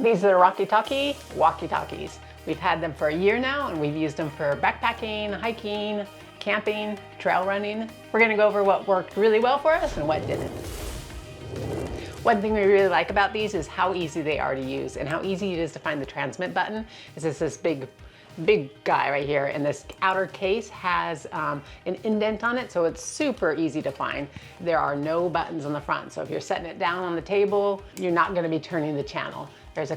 These are the Rocky Talkie Walkie Talkies. We've had them for a year now and we've used them for backpacking, hiking, camping, trail running. We're gonna go over what worked really well for us and what didn't. One thing we really like about these is how easy they are to use and how easy it is to find the transmit button. It's this big guy right here, and this outer case has an indent on it, so it's super easy to find. There are no buttons on the front, so if you're setting it down on the table, you're not gonna be turning the channel. There's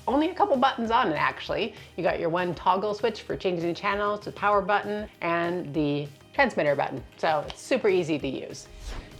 only a couple buttons on it actually. You got your one toggle switch for changing the channels, the power button, and the transmitter button. So it's super easy to use.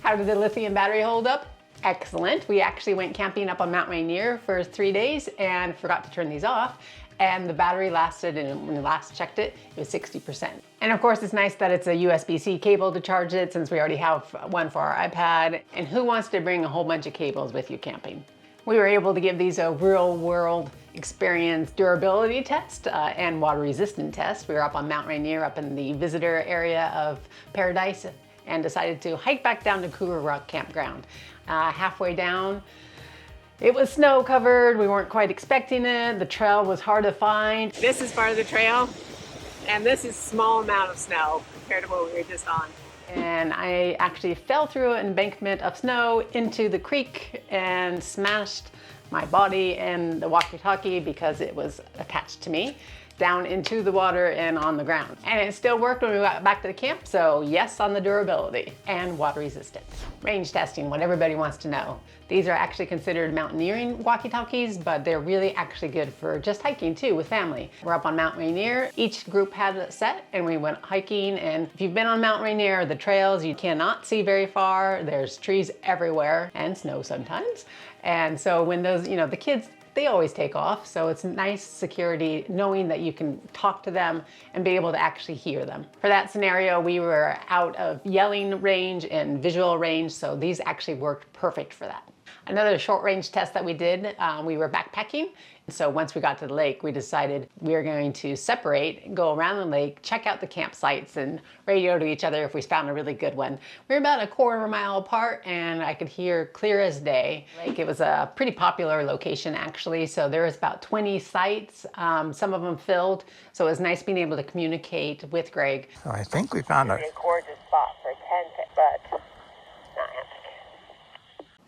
How did the lithium battery hold up? Excellent. We actually went camping up on Mount Rainier for 3 days and forgot to turn these off. And the battery lasted, and when we last checked it, it was 60%. And of course, it's nice that it's a USB-C cable to charge it since we already have one for our iPad. And who wants to bring a whole bunch of cables with you camping? We were able to give these a real world experience durability test and water resistant test. We were up on Mount Rainier, up in the visitor area of Paradise, and decided to hike back down to Cougar Rock Campground. Halfway down, it was snow covered. We weren't quite expecting it. The trail was hard to find. This is part of the trail, and this is a small amount of snow compared to what we were just on. And I actually fell through an embankment of snow into the creek and smashed my body and the walkie-talkie, because it was attached to me, down into the water and on the ground. And it still worked when we got back to the camp, so yes on the durability and water resistant. Range testing, what everybody wants to know. These are actually considered mountaineering walkie-talkies, but they're really actually good for just hiking too with family. We're up on Mount Rainier. Each group had a set and we went hiking, and if you've been on Mount Rainier, the trails, you cannot see very far. There's trees everywhere and snow sometimes. And so when those, the kids, they always take off, so it's nice security knowing that you can talk to them and be able to actually hear them. For that scenario, we were out of yelling range and visual range, so these actually worked perfect for that. Another short range test that we did, we were backpacking. So once we got to the lake, we decided we were going to separate, go around the lake, check out the campsites, and radio to each other if we found a really good one. We were about a quarter of a mile apart, and I could hear clear as day. Like, it was a pretty popular location actually, so there was about 20 sites, some of them filled, so it was nice being able to communicate with Greg. So I think we found a gorgeous spot for a tent, but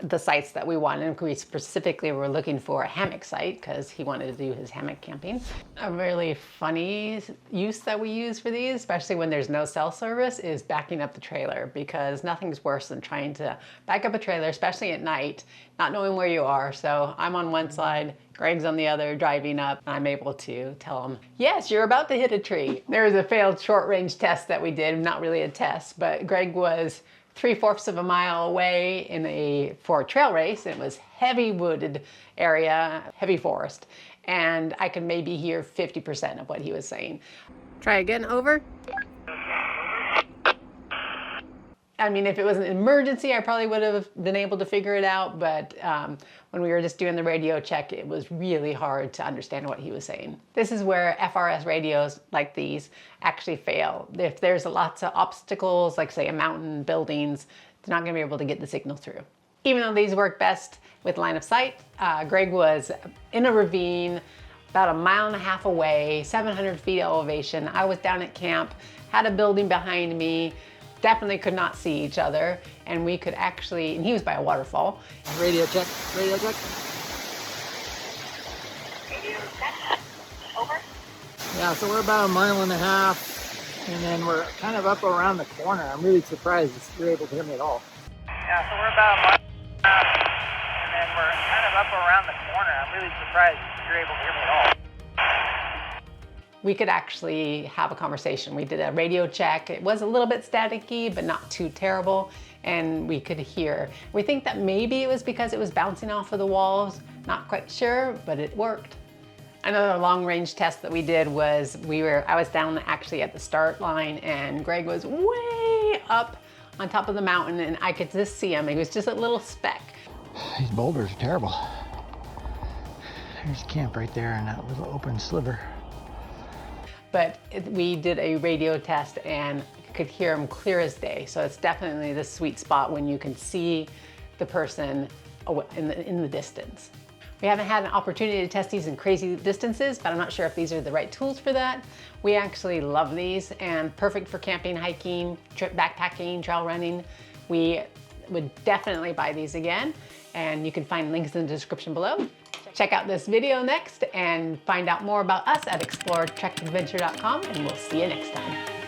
the sites that we wanted. We specifically were looking for a hammock site because he wanted to do his hammock camping. A really funny use that we use for these, especially when there's no cell service, is backing up the trailer, because nothing's worse than trying to back up a trailer, especially at night, not knowing where you are. So I'm on one side, Greg's on the other driving up, and I'm able to tell him, yes, you're about to hit a tree. There was a failed short range test that we did, not really a test, but Greg was 3/4 of a mile away for a trail race. It was heavy wooded area, heavy forest, and I could maybe hear 50% of what he was saying. Try again, over. I mean, if it was an emergency, I probably would have been able to figure it out, but when we were just doing the radio check, it was really hard to understand what he was saying. This is where FRS radios like these actually fail. If there's lots of obstacles, like say a mountain, buildings, they're not gonna be able to get the signal through. Even though these work best with line of sight, Greg was in a ravine about 1.5 miles away, 700 feet elevation. I was down at camp, had a building behind me, definitely could not see each other, and we could actually, and he was by a waterfall. radio check, radio check. Radio check, over. Yeah, so we're about 1.5 miles, and then we're kind of up around the corner. I'm really surprised that you're able to hear me at all. Yeah, so we're about 1.5 miles, and then we're kind of up around the corner. I'm really surprised that you're able to hear me at all. We could actually have a conversation. We did a radio check. It was a little bit staticky, but not too terrible, and we could hear. We think that maybe it was because it was bouncing off of the walls. Not quite sure, but it worked. Another long range test that we did was I was down actually at the start line, and Greg was way up on top of the mountain, and I could just see him. He was just a little speck. These boulders are terrible. There's camp right there in that little open sliver. But we did a radio test and could hear him clear as day. So it's definitely the sweet spot when you can see the person in the distance. We haven't had an opportunity to test these in crazy distances, but I'm not sure if these are the right tools for that. We actually love these and perfect for camping, hiking, backpacking, trail running. We would definitely buy these again, and you can find links in the description below. Check out this video next and find out more about us at exploretrekadventure.com, and we'll see you next time.